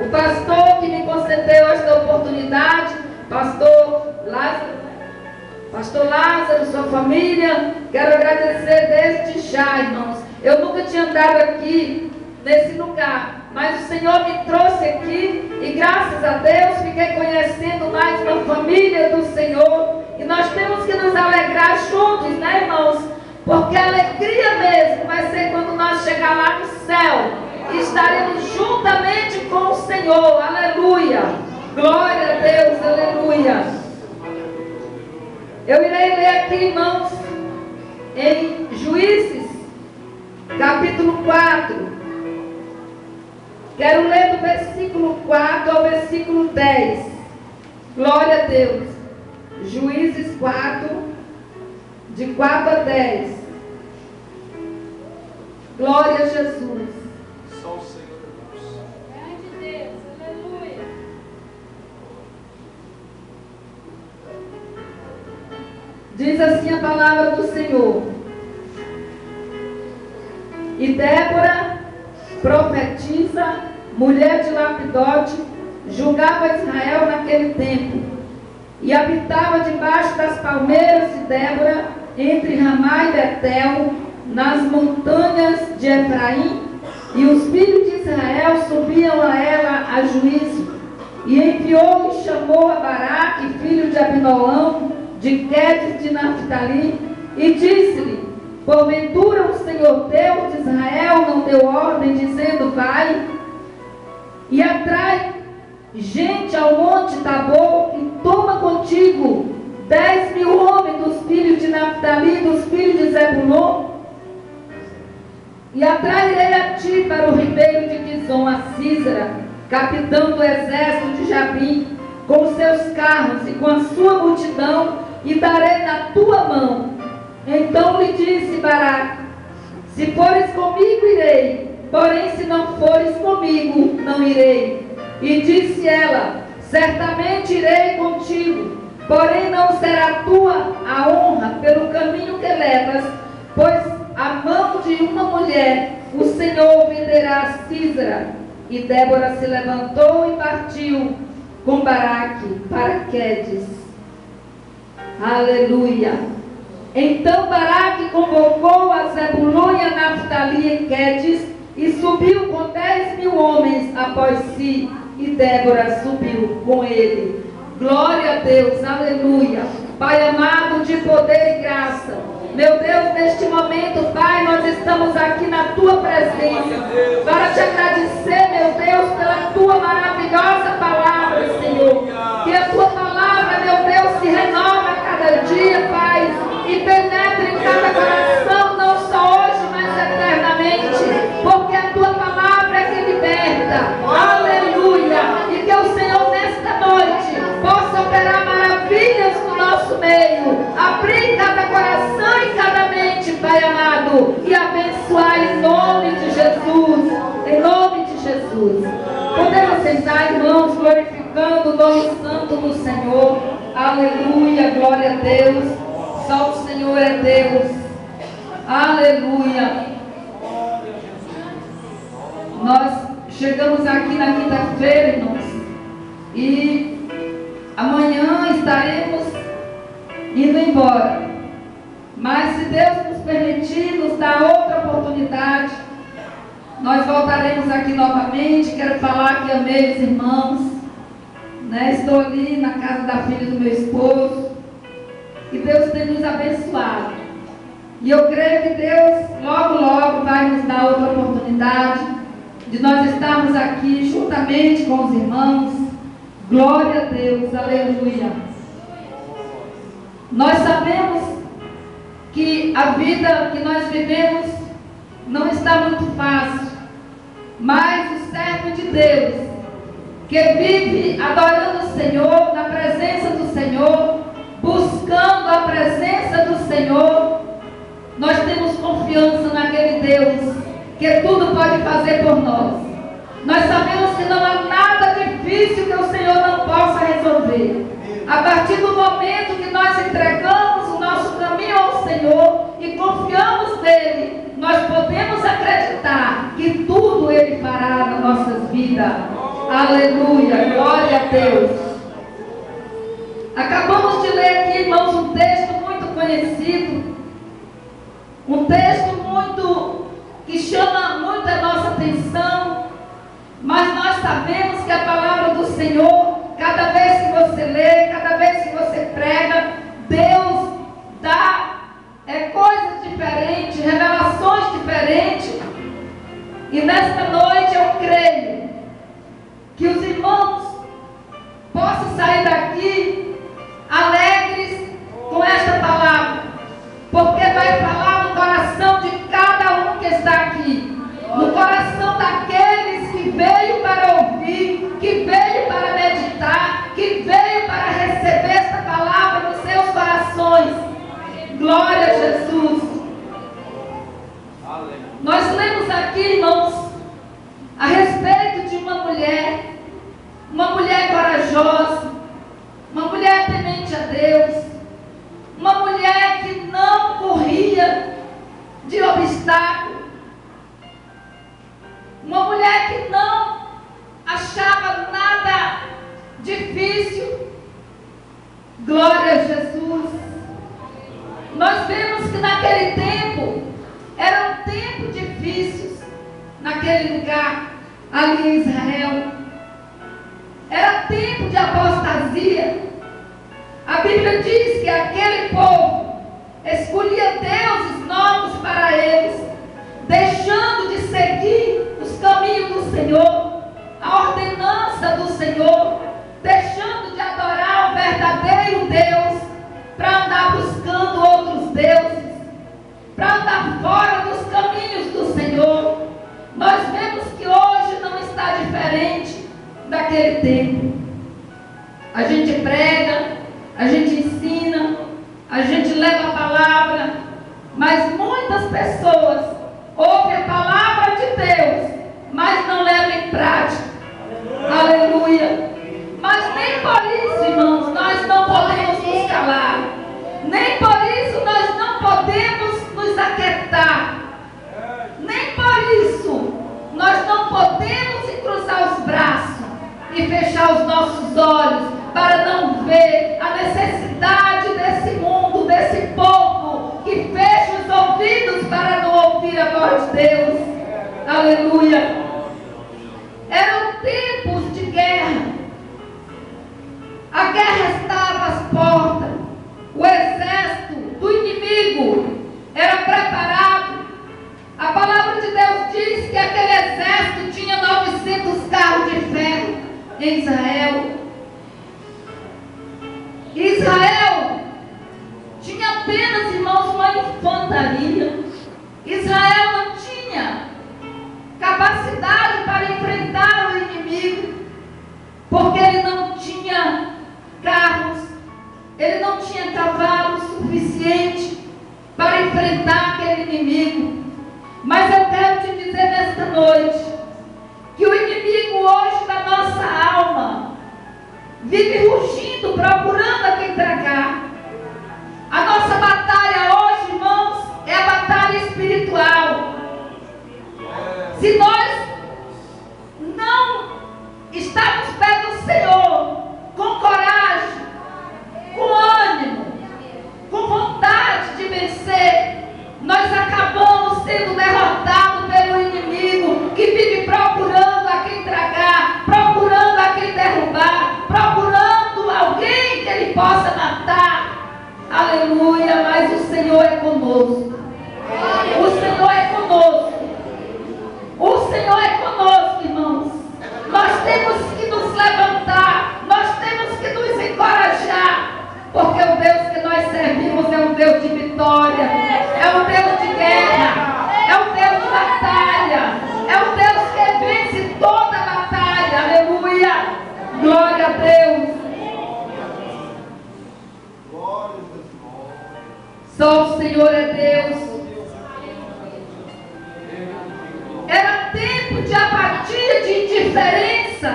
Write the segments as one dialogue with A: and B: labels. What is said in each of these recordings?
A: o pastor que me concedeu esta oportunidade, Pastor Lázaro, sua família. Quero agradecer desde já, irmãos. Eu nunca tinha andado aqui nesse lugar, mas o Senhor me trouxe aqui e graças a Deus fiquei conhecendo mais uma família do Senhor. E nós temos que nos alegrar juntos, né, irmãos? Porque a alegria mesmo vai ser quando nós chegar lá no céu e estaremos juntamente com o Senhor. Aleluia! Glória a Deus, aleluia! Eu irei ler aqui, irmãos, em Juízes, capítulo 4. Quero ler do versículo 4 ao versículo 10. Glória a Deus. Juízes 4, de 4 a 10. Glória a Jesus.
B: Só o Senhor é Deus.
C: Grande Deus, aleluia.
A: Diz assim a palavra do Senhor. E Débora, profetisa, mulher de Lapidote, julgava Israel naquele tempo, e habitava debaixo das palmeiras de Débora, entre Ramá e Betel, nas montanhas de Efraim, e os filhos de Israel subiam a ela a juízo. E enviou e chamou a Baraque, filho de Abinolão, de Quedes de Naphtali, e disse-lhe: porventura o Senhor Deus de Israel não deu ordem, dizendo: vai e atrai gente ao monte Tabor, e toma contigo 10.000 homens dos filhos de Naphtali, dos filhos de Zebulon, e atrairei a ti para o ribeiro de Quizon a Sísera, capitão do exército de Jabim, com os seus carros e com a sua multidão, e darei na tua mão. Então lhe disse Baraque: se fores comigo, irei, porém se não fores comigo, não irei. E disse ela: certamente irei contigo, porém não será tua a honra pelo caminho que levas, pois a mão de uma mulher o Senhor venderá a Sísera. E Débora se levantou e partiu com Baraque para Quedes. Aleluia! Então Baraque convocou a Zebulon e a Naphtali em Quedes, e subiu com 10.000 homens após si, e Débora subiu com ele. Glória a Deus, aleluia! Pai amado, de poder e graça, meu Deus, neste momento, Pai, nós estamos aqui na Tua presença para Te agradecer, meu Deus, pela Tua maravilhosa palavra, Senhor. Que a Tua palavra, meu Deus, se renova a cada dia, Pai, e penetre em cada coração, não só hoje, mas eternamente, porque a Tua palavra é que liberta. Aleluia! E que o Senhor, nesta noite, possa operar maravilhas no nosso meio, abrir cada coração e cada mente, Pai amado, e abençoar em nome de Jesus, em nome de Jesus. Podemos sentar, irmãos, glorificando o nome santo do Senhor. Aleluia, glória a Deus. Só o Senhor é Deus. Aleluia. Nós chegamos aqui na quinta-feira, irmãos, e amanhã estaremos indo embora. Mas se Deus nos permitir, nos dar outra oportunidade, nós voltaremos aqui novamente. Quero falar que amei os irmãos, né? Estou ali na casa da filha do meu esposo, e Deus tem nos abençoado. E eu creio que Deus logo, logo vai nos dar outra oportunidade de nós estarmos aqui juntamente com os irmãos. Glória a Deus, aleluia. Nós sabemos que a vida que nós vivemos não está muito fácil, mas o servo de Deus, que vive adorando o Senhor, na presença do Senhor, buscando a presença do Senhor, nós temos confiança naquele Deus que tudo pode fazer por nós. Nós sabemos que não há nada difícil que o Senhor não possa resolver. A partir do momento que nós entregamos o nosso caminho ao Senhor e confiamos nele, nós podemos acreditar que tudo Ele fará nas nossas vidas. Aleluia, glória a Deus. Acabamos de ler aqui, irmãos, um texto muito conhecido, um texto que chama muito a nossa atenção, mas nós sabemos que a palavra do Senhor, cada vez que você lê, cada vez que você prega, Deus dá coisas diferentes, revelações diferentes. E nesta noite eu creio que os irmãos possam sair daqui alegres com esta palavra, porque vai falar no coração de cada um que está aqui, no coração daqueles que veio para ouvir, que veio para meditar, que veio para receber esta palavra nos seus corações. Glória a Jesus. Nós lemos aqui, irmãos, a respeito de uma mulher corajosa, uma mulher temente a Deus, uma mulher que não corria de obstáculo, uma mulher que não achava nada difícil. Glória a Jesus. Nós vemos que naquele tempo era um tempo difícil, naquele lugar, ali em Israel. Era tempo de apostasia. A Bíblia diz que aquele povo escolhia deuses novos para eles, deixando de seguir os caminhos do Senhor, a ordenança do Senhor, deixando de adorar o verdadeiro Deus, para andar buscando outros deuses, para andar fora dos caminhos do Senhor. Nós vemos que hoje não está diferente daquele tempo. A gente prega, a gente ensina, a gente leva a palavra, mas muitas pessoas ouvem a palavra de Deus, mas não levam em prática. Aleluia. Mas nem por isso, irmãos, nós não podemos nos calar. Nem por isso nós não podemos nos aquietar. Nem por isso nós não podemos cruzar os braços e fechar os nossos olhos para não ver a necessidade desse mundo, desse povo que fecha os ouvidos para não ouvir a voz de Deus. Aleluia. Eram tempos de guerra. A guerra estava às portas. O exército do inimigo era preparado. A palavra de Deus diz que aquele exército tinha 900 carros de ferro em Israel. Israel tinha apenas, irmãos, uma infantaria. Israel não tinha capacidade para enfrentar o inimigo, porque ele não tinha carros, ele não tinha cavalos suficiente para enfrentar aquele inimigo. Mas eu quero te dizer nesta noite que o inimigo hoje da nossa alma vive rugindo, procurando a quem tragar. A nossa batalha hoje, irmãos, é a batalha espiritual. Se nós não estamos perto do Senhor, com coragem, com ânimo, com vontade de vencer, nós acabamos sendo derrotados pelo inimigo que vive procurando a quem tragar, procurando a quem derrubar, procurando alguém que ele possa matar. Aleluia, mas o Senhor é conosco. O Senhor é conosco. O Senhor é conosco, irmãos. Nós temos que nos levantar, nós temos que nos encorajar, porque o Deus que nós servimos é um Deus de vitória, é um Deus de guerra, é um Deus de batalha, é um Deus que vence toda a batalha. Aleluia, glória a Deus. Só o Senhor é Deus. Era tempo de apatia, de indiferença.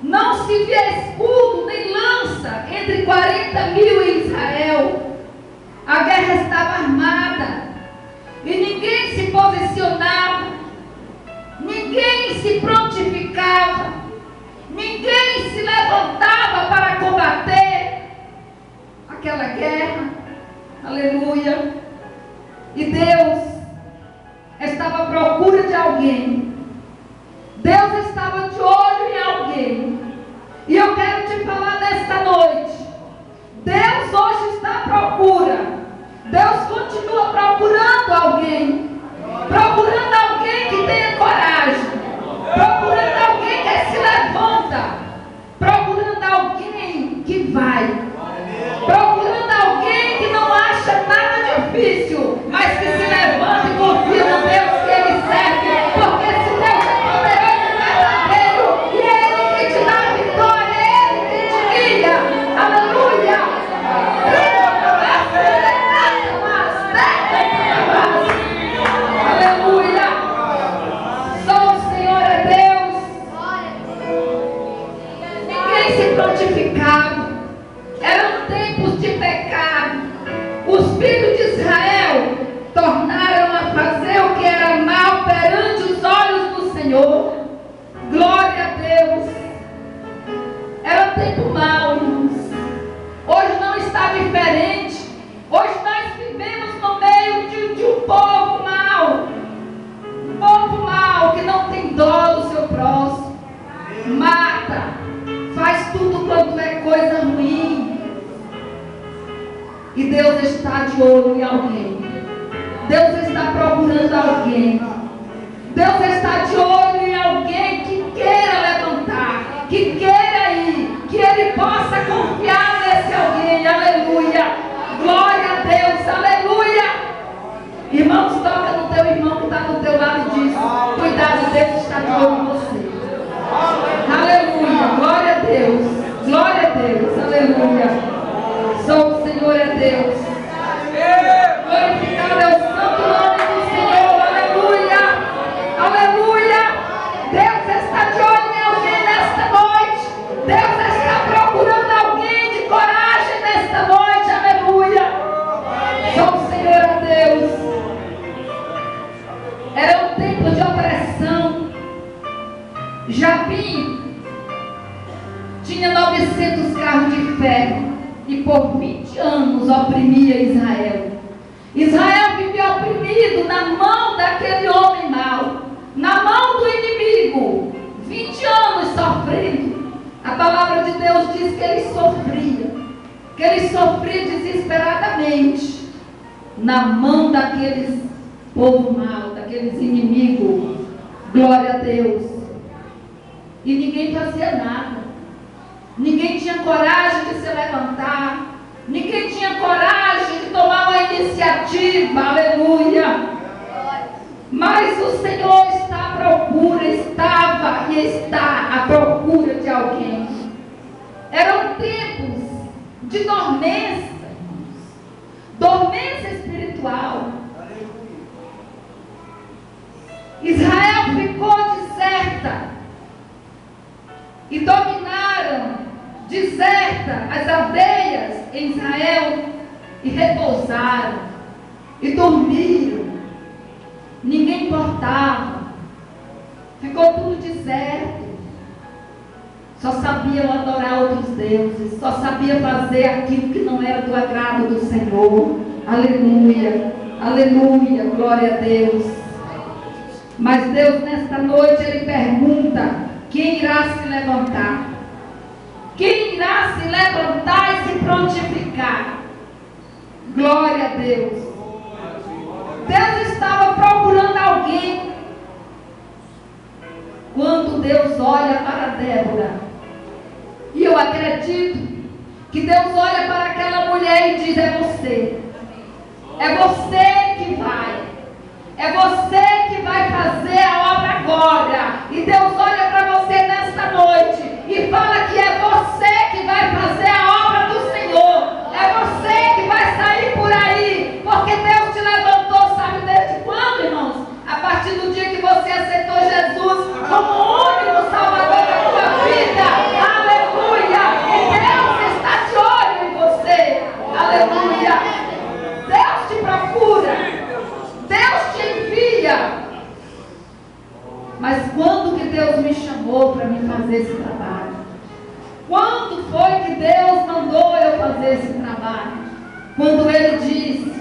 A: Não se via escudo nem lança entre 40 mil em Israel. A guerra estava armada e ninguém se posicionava. Ninguém ninguém se prontificava, ninguém se levantava para combater aquela guerra. Aleluia. E Deus estava à procura de alguém. Deus estava de olho em alguém. E eu quero te falar nesta noite. Deus hoje está à procura. Deus continua procurando alguém. Procurando alguém que tenha coragem. Procurando alguém que se levanta. Procurando alguém que vai. Procurando alguém que não acha nada difícil, mas que se levanta e confia no Deus que Ele serve. Porque esse Deus é poderoso e verdadeiro. E é Ele que te dá a vitória. É Ele que te guia. Aleluia. Aleluia. Só o Senhor é Deus. Ninguém se prontificava. Eram tempos de pecado. Os filhos de Israel tornaram a fazer o que era mal perante os olhos do Senhor. Glória a Deus. Era um tempo mau, irmãos. Hoje não está diferente. Hoje nós vivemos no meio de um povo mau. Um povo mau que não tem dó do seu próximo. Mata. Faz tudo quanto é coisa ruim. E Deus está de olho em alguém. Deus está procurando alguém. Deus está de olho em alguém que queira levantar, que queira ir, que ele possa confiar nesse alguém. Aleluia. Glória a Deus. Aleluia. Irmãos, toca no teu irmão que está do teu lado e diz: cuidado, Deus está de olho em você. Aleluia. Glória a Deus. Glória a Deus. Aleluia. Só o Senhor é Deus. Glorificado é o santo nome do Senhor. Aleluia. Aleluia. Deus está de olho em alguém nesta noite. Deus está procurando alguém de coragem nesta noite. Aleluia. Só o Senhor é Deus. Era um tempo de opressão. Jabim tinha 900 carros de ferro e por 20 anos oprimia Israel. Israel vivia oprimido na mão daquele homem mau, na mão do inimigo. 20 anos sofrendo. A palavra de Deus diz que ele sofria desesperadamente na mão daqueles povo mau, daqueles inimigos. Glória a Deus. E ninguém fazia nada. Ninguém tinha coragem de se levantar. Ninguém tinha coragem de tomar uma iniciativa. Aleluia. Mas o Senhor está à procura, estava e está à procura de alguém. Eram tempos de dormência. Dormência espiritual. Israel ficou deserta. E dominaram deserta as aldeias em Israel e repousaram e dormiram. Ninguém importava. Ficou tudo deserto. Só sabiam adorar outros deuses. Só sabiam fazer aquilo que não era do agrado do Senhor. Aleluia. Aleluia. Glória a Deus. Mas Deus nesta noite Ele pergunta: quem irá se levantar? Quem irá se levantar e se prontificar? Glória a Deus. Deus estava procurando alguém. Quando Deus olha para Débora, e eu acredito que Deus olha para aquela mulher e diz: é você. É você que vai. É você que vai fazer a obra agora. E Deus olha para você nesta noite e fala que é você que vai fazer a obra do Senhor. É você que vai sair por aí. Porque Deus te levantou, sabe desde quando, irmãos? A partir do dia que você aceitou Jesus como o único Salvador da tua vida. Aleluia. E Deus está de olho em você. Aleluia. Deus te procura. Deus te envia. Mas quando Deus me chamou para me fazer esse trabalho? Quando foi que Deus mandou eu fazer esse trabalho? Quando Ele disse: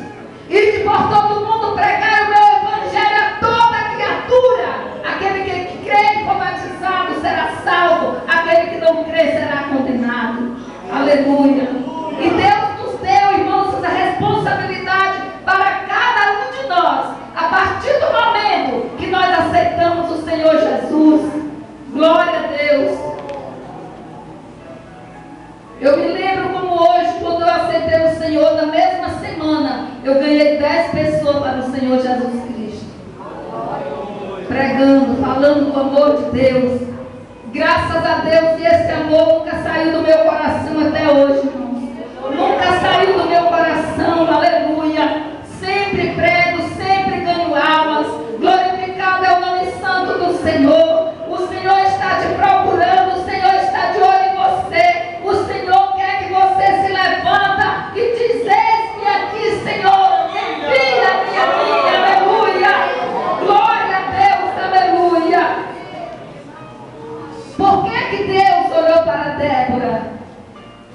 A: ide por todo mundo pregar o meu evangelho a toda criatura. Aquele que crê e for batizado será salvo. Aquele que não crê será condenado. Aleluia. E Deus nos deu, irmãos, essa responsabilidade para cada um de nós. A partir do momento que nós aceitamos o Senhor Jesus. Glória a Deus. Eu me lembro como hoje, quando eu aceitei o Senhor, na mesma semana, eu ganhei 10 pessoas para o Senhor Jesus Cristo. Pregando, falando do amor de Deus. Graças a Deus, e esse amor nunca saiu do meu coração até hoje, irmãos. Nunca saiu do meu coração, aleluia. Sempre prego, sempre ganho almas. Glorificado é o nome santo do Senhor. O Senhor está te procurando, o Senhor está de olho em você. O Senhor quer que você se levanta e diz: eis-me aqui, Senhor, envia-me, aleluia. Glória a Deus, aleluia. Por que Deus olhou para Débora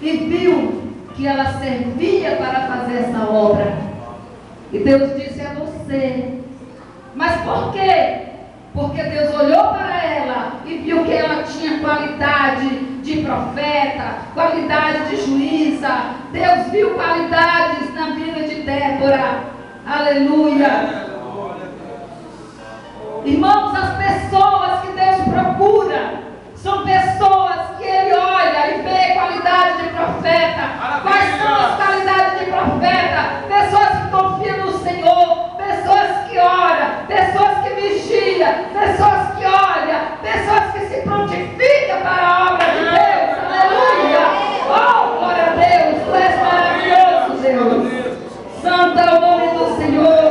A: e viu que ela servia para fazer essa obra? E Deus disse: a você. Mas por quê? Porque Deus olhou para ela e viu que ela tinha qualidade de profeta, qualidade de juíza. Deus viu qualidades na vida de Débora. Aleluia. Irmãos, as pessoas que Deus procura são pessoas que Ele olha e vê qualidade de profeta. Quais são as qualidades de profeta? Pessoas que confiam no Senhor, pessoas que oram, pessoas que vigiam, pessoas que olham, pessoas que se prontificam para a obra de Deus. Aleluia! Oh, glória a Deus! Tu és maravilhoso, Deus. Santo é o nome do Senhor.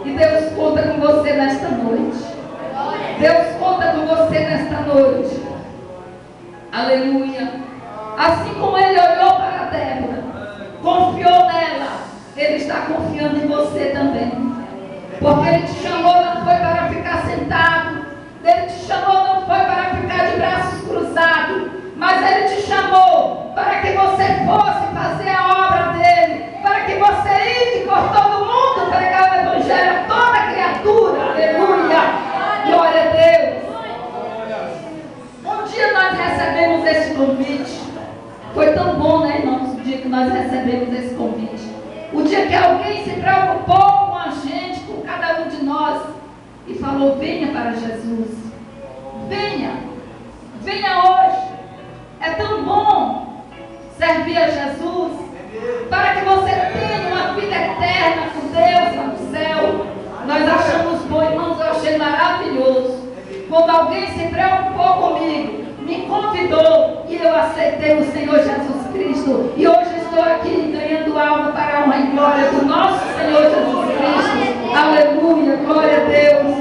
A: E Deus conta com você nesta noite. Deus conta com você nesta noite. Aleluia. Assim como Ele olhou para Débora, confiou nela, Ele está confiando em você também. Porque Ele te chamou não foi para ficar sentado. Ele te chamou não foi para ficar de braços cruzados. Mas Ele te chamou para que você fosse fazer a obra dEle. Para que você ide por todo mundo pregar o evangelho a toda criatura. Aleluia. Glória a Deus. Um dia nós recebemos esse convite. Foi tão bom, né, irmãos, o dia que nós recebemos esse convite. O dia que alguém se preocupou com a gente, com cada um de nós, e falou: venha para Jesus. Venha. Venha hoje. É tão bom servir a Jesus, para que você tenha uma vida eterna com Deus lá no céu. Nós achamos bom, irmãos, eu achei maravilhoso. Quando alguém se preocupou comigo, me convidou e eu aceitei o Senhor Jesus Cristo. E hoje estou aqui ganhando alma para a honra e glória do nosso Senhor Jesus Cristo. Aleluia, glória a Deus.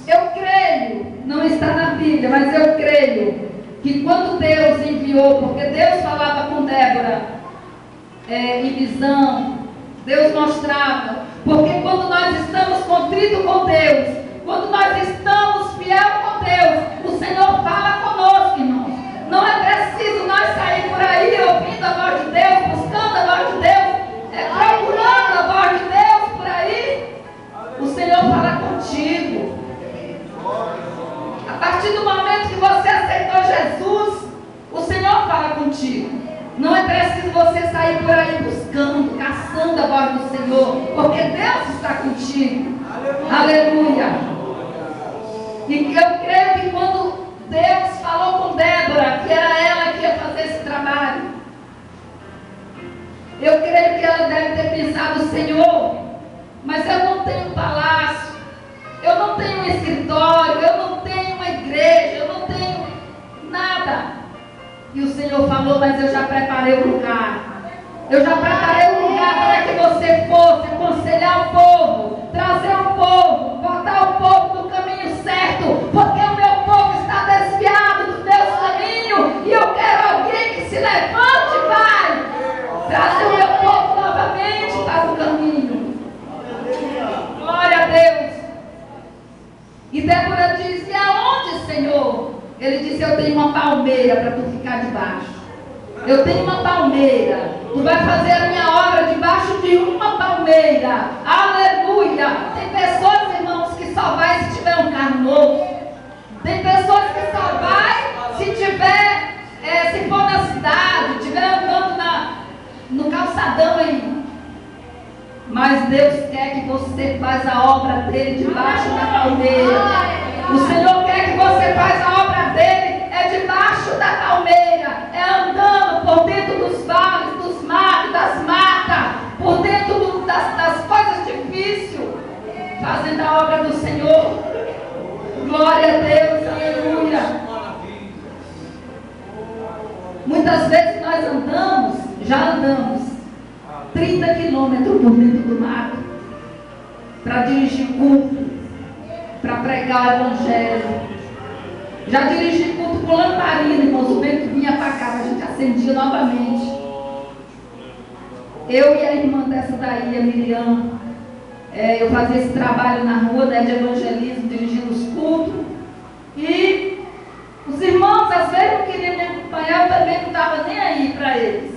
A: Eu creio, não está na Bíblia, mas eu creio que quando Deus enviou, porque Deus falava com Débora em visão, Deus mostrava, porque quando nós estamos contritos com Deus, quando nós estamos fiel com Deus, o Senhor fala conosco, irmãos. Não é preciso nós sair por aí ouvindo a voz de Deus, buscando a voz de Deus, procurando a voz de Deus por aí. O Senhor fala contigo. A partir do momento que você aceitou Jesus, o Senhor fala contigo. Não é preciso você sair por aí buscando, caçando a voz do Senhor, porque Deus está contigo. Aleluia. E eu creio que quando Deus falou com Débora, que era ela que ia fazer esse trabalho, eu creio que ela deve ter pensado: Senhor, mas eu não tenho palácio, eu não tenho um escritório, eu não tenho uma igreja, eu não tenho nada. E o Senhor falou: mas eu já preparei o lugar. Eu já preparei o lugar para que você fosse aconselhar o povo, trazer o povo, botar o povo no caminho certo, porque o meu povo está desviado dos meus caminhos, e eu quero alguém que se levante e vai trazer o meu povo novamente para o caminho. Glória a Deus. Ele disse: eu tenho uma palmeira para tu ficar debaixo. Eu tenho uma palmeira. Tu vai fazer a minha obra debaixo de uma palmeira. Aleluia. Tem pessoas, irmãos, que só vai se tiver um carro novo. Tem pessoas que só vai se tiver, se for na cidade, estiver andando no calçadão aí. Mas Deus quer que você faça a obra dele debaixo da palmeira. O Senhor quer que você faça a obra dele debaixo da palmeira, andando por dentro dos vales, dos mares, das matas, por dentro das coisas difíceis, fazendo a obra do Senhor. Glória a Deus, aleluia. Muitas vezes nós já andamos 30 quilômetros por dentro do mato para dirigir culto, para pregar o evangelho. Já dirigi culto com lamparina, irmãos. O vento vinha para cá, a gente acendia novamente. Eu e a irmã dessa daí, a Miriam, eu fazia esse trabalho na rua, né, de evangelismo, dirigindo os cultos. E os irmãos, às vezes, não queriam me acompanhar, eu também não estava nem aí para eles.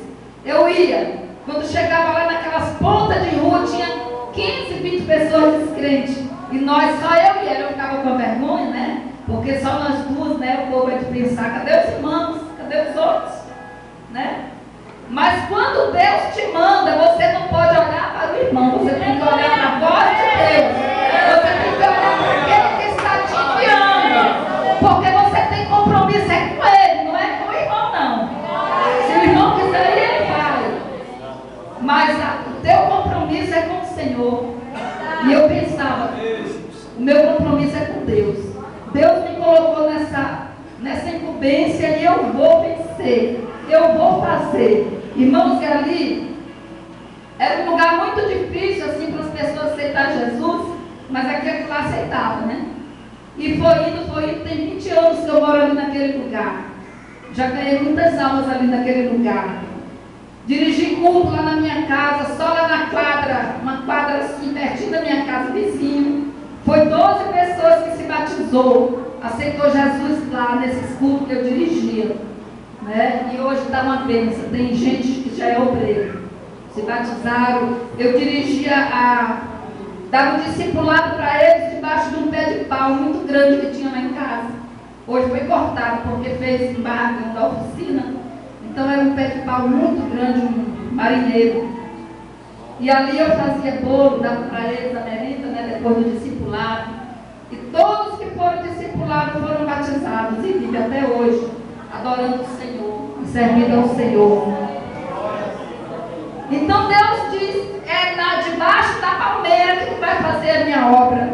A: Eu ia. Quando chegava lá naquelas pontas de rua, tinha 15, 20 pessoas descrentes. E nós, só eu e ela, eu ficava com vergonha, né? Porque só nós duas, né? O povo vai pensar: cadê os irmãos? Cadê os outros? Né? Mas quando Deus te manda, você não pode olhar para o irmão, você tem que olhar para a voz de Deus. Você tem que olhar para aquele que está te enviando. Porque você tem compromisso com ele, não é com o irmão, não. Se o irmão quiser ir, ele vai. Mas o teu compromisso é com o Senhor. E eu pensava: o meu compromisso é com Deus. Deus me colocou nessa incumbência e eu vou vencer. Eu vou fazer. Irmãos, e ali era um lugar muito difícil assim para as pessoas aceitar Jesus, mas aquele lá aceitava, né? E foi indo, tem 20 anos que eu moro ali naquele lugar. Já ganhei muitas almas ali naquele lugar. Dirigi culto lá na minha casa, só lá na quadra, uma quadra assim, pertinho da minha casa, vizinho. Foi 12 pessoas que se batizou, aceitou Jesus lá nesses cultos que eu dirigia, né? E hoje está uma bênção, tem gente que já é obreiro, se batizaram. Eu dirigia dava um discipulado para eles debaixo de um pé de pau muito grande que tinha lá em casa. Hoje foi cortado porque fez embargo da oficina, então era um pé de pau muito grande, um marinheiro. E ali eu fazia bolo, dava para eles a merenda, né, depois do discipulado. E todos que foram discipulados foram batizados e vivem até hoje, adorando o Senhor e servindo ao Senhor. Então Deus diz: debaixo da palmeira que tu vai fazer a minha obra.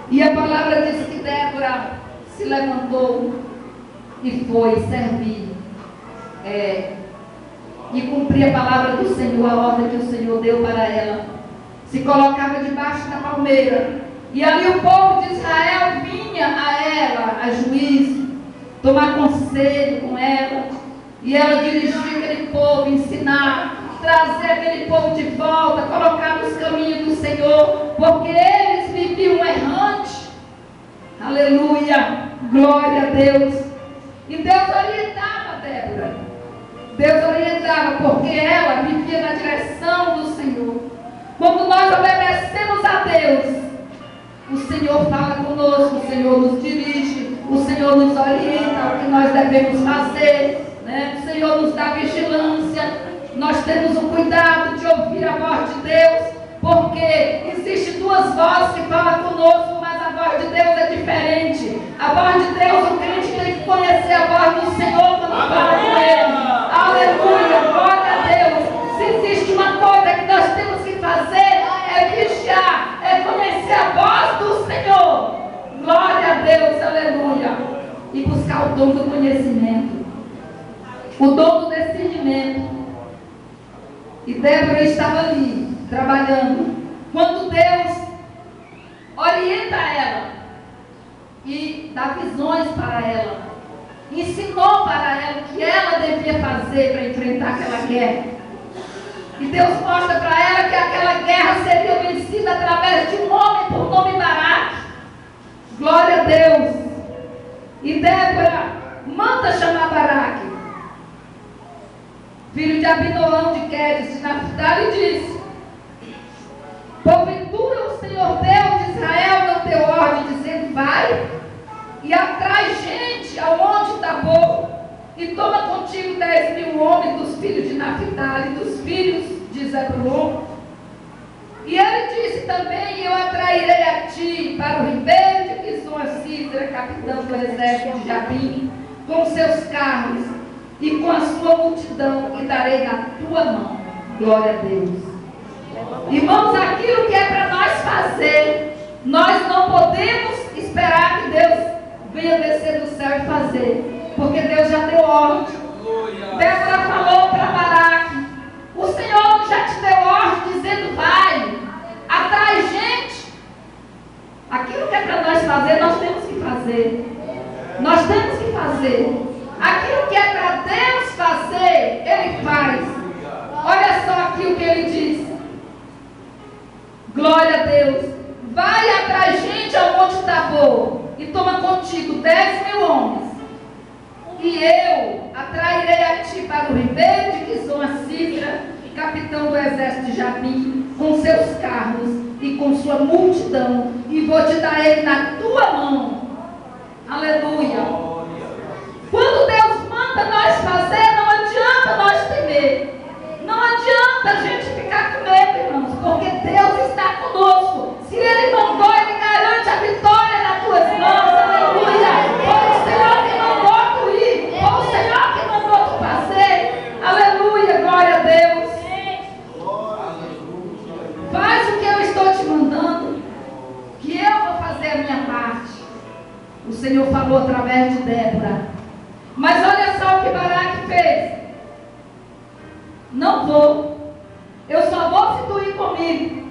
A: E a palavra diz que Débora se levantou e foi servir. E cumprir a palavra do Senhor, a ordem que o Senhor deu para ela. Se colocava debaixo da palmeira. E ali o povo de Israel vinha a ela, a juízo, tomar conselho com ela. E ela dirigia aquele povo, ensinar, trazer aquele povo de volta, colocar nos caminhos do Senhor, porque eles viviam errante. Aleluia, glória a Deus. E Deus orientava Débora. Deus orientava, porque ela vivia na direção do Senhor. Quando nós obedecemos a Deus, o Senhor fala conosco, o Senhor nos dirige, o Senhor nos orienta o que nós devemos fazer, né? O Senhor nos dá vigilância. Nós temos o cuidado de ouvir a voz de Deus, porque existe duas vozes que falam conosco, mas a voz de Deus é diferente. A voz de Deus, o crente tem que conhecer a voz do Senhor quando fala com Ele. Aleluia, glória a Deus. Se existe uma coisa que nós temos que fazer, é vigiar, é conhecer a voz do Senhor. Glória a Deus, aleluia. E buscar o dom do conhecimento, o dom do discernimento. E Débora estava ali, trabalhando, quando Deus orienta ela e dá visões para ela, ensinou para ela o que ela devia fazer para enfrentar aquela guerra. E Deus mostra para ela que aquela guerra seria vencida através de um homem por nome Baraque. Glória a Deus. E Débora e toma contigo 10.000 homens dos filhos de Naphtali, dos filhos de Zebulon. E ele disse também: eu atrairei a ti para o ribeiro de Quizon a Císera, capitão do exército de Jabim, com seus carros e com a sua multidão, e darei na tua mão. Glória a Deus. Irmãos, aquilo que é para nós fazer, nós não podemos esperar que Deus venha descer do céu e fazer, porque Deus já deu ordem. Débora falou para Baraque: o Senhor já te deu ordem dizendo vai, atrai gente. Aquilo que é para nós fazer, nós temos que fazer. Nós temos que fazer. Aquilo que é para Deus fazer, Ele faz. Olha só aqui o que Ele diz. Glória a Deus. Vai atrás gente ao Monte Tabor e toma contigo 10.000 homens. E eu atrairei a ti para o ribeiro de Quizon a Císera, capitão do exército de Jabim, com seus carros e com sua multidão, e vou te dar ele na tua mão. Aleluia. Quando Deus manda nós fazer, não adianta nós temer. Não adianta a gente ficar com medo, irmãos, porque Deus está conosco. Se Ele mandou, Ele garante a vitória nas tuas mãos. Aleluia. Foi o Senhor que mandou tu ir. Foi o Senhor que mandou tu fazer. Aleluia. Glória a Deus. Faz o que eu estou te mandando, que eu vou fazer a minha parte. O Senhor falou através de Débora. Mas olha só o que Baraque fez. Não vou. Eu só vou se tu ir comigo.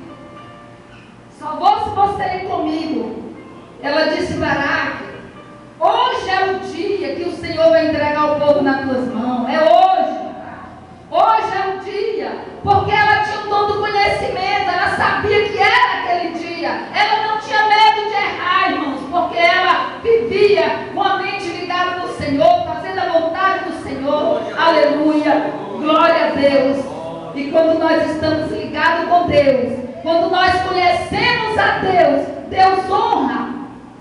A: Só vou se você ir comigo. Ela disse: Baraque, hoje é o dia que o Senhor vai entregar o povo nas tuas mãos. É hoje. Hoje é o dia. Porque ela tinha um dom do conhecimento. Ela sabia que era aquele dia. Ela não tinha medo de errar, irmãos, porque ela vivia com a mente ligada no Senhor, fazendo a vontade do Senhor. Aleluia. Glória a Deus. E quando nós estamos ligados com Deus, quando nós conhecemos a Deus, Deus honra.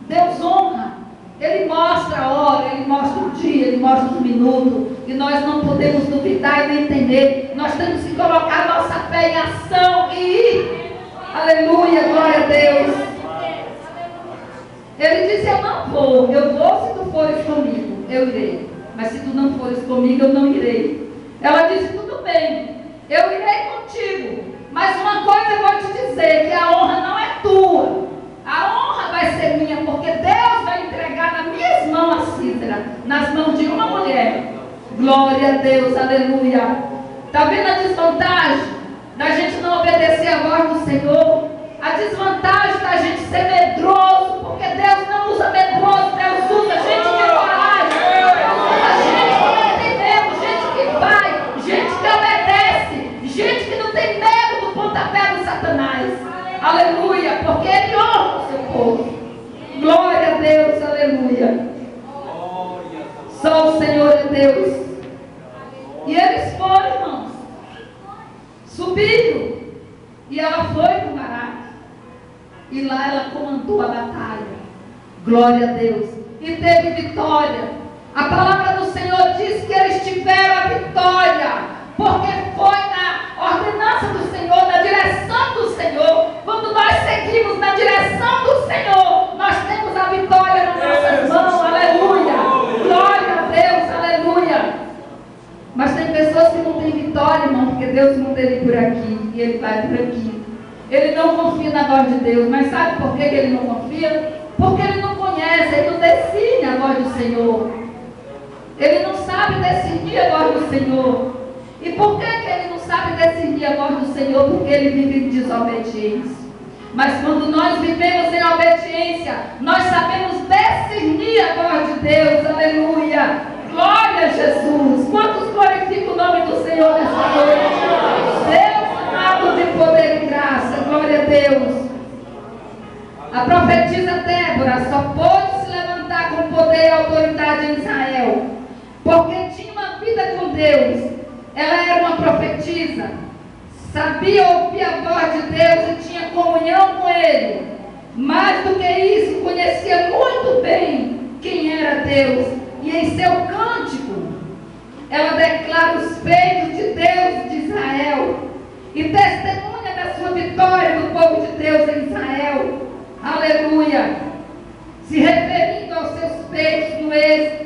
A: Deus honra. Ele mostra a hora, Ele mostra o dia, Ele mostra o minuto. E nós não podemos duvidar e nem temer. Nós temos que colocar nossa fé em ação e ir. Aleluia, glória a Deus. Ele disse: eu não vou. Eu vou se tu fores comigo. Eu irei. Mas se tu não fores comigo, eu não irei. Ela disse: tudo bem, eu irei contigo. Mas uma coisa eu vou te dizer, que a honra não é tua. A honra vai ser minha, porque Deus vai entregar nas minhas mãos a Císera, nas mãos de uma mulher. Glória a Deus, aleluia. Está vendo a desvantagem da gente não obedecer a voz do Senhor? A desvantagem da gente ser medroso, porque Deus não usa medroso, Deus usa gente de coragem. Deus usa gente que não tem medo, gente que vai, gente que obedece, gente que não tem medo do pontapé do Satanás. Aleluia, porque Ele honra o seu povo. Glória a Deus, aleluia. Só o Senhor é Deus. E eles foram, irmãos. Subiram. E ela foi para o Baraque. E lá ela comandou a batalha. Glória a Deus. E teve vitória. A palavra do Senhor diz que eles tiveram a vitória. Porque foi na ordenança do Senhor, na direção do Senhor. Quando nós seguimos na direção do Senhor, nós temos a vitória nas nossas mãos. Aleluia. Glória a Deus. Aleluia. Mas tem pessoas que não têm vitória, irmão, porque Deus manda ele por aqui e ele vai por aqui. Ele não confia na voz de Deus. Mas sabe por que ele não confia? Porque ele não conhece, ele não decide a voz do Senhor. Ele não sabe decidir a voz do Senhor. E por que ele não sabe decidir a voz do Senhor? Porque ele vive em desobediência. Mas quando nós vivemos em obediência, nós sabemos discernir a voz de Deus. Aleluia. Glória a Jesus. Quantos glorificam o nome do Senhor nessa noite? Deus amado de poder e graça. Glória a Deus. A profetisa Débora só pôde se levantar com poder e autoridade em Israel, porque tinha uma vida com Deus. Ela era uma profetisa, sabia ouvir a voz de Deus e tinha comunhão com Ele. Mais do que isso, conhecia muito bem quem era Deus. E em seu cântico, ela declara os feitos de Deus de Israel e testemunha da sua vitória do povo de Deus em Israel. Aleluia! Se referindo aos seus feitos no Êxodo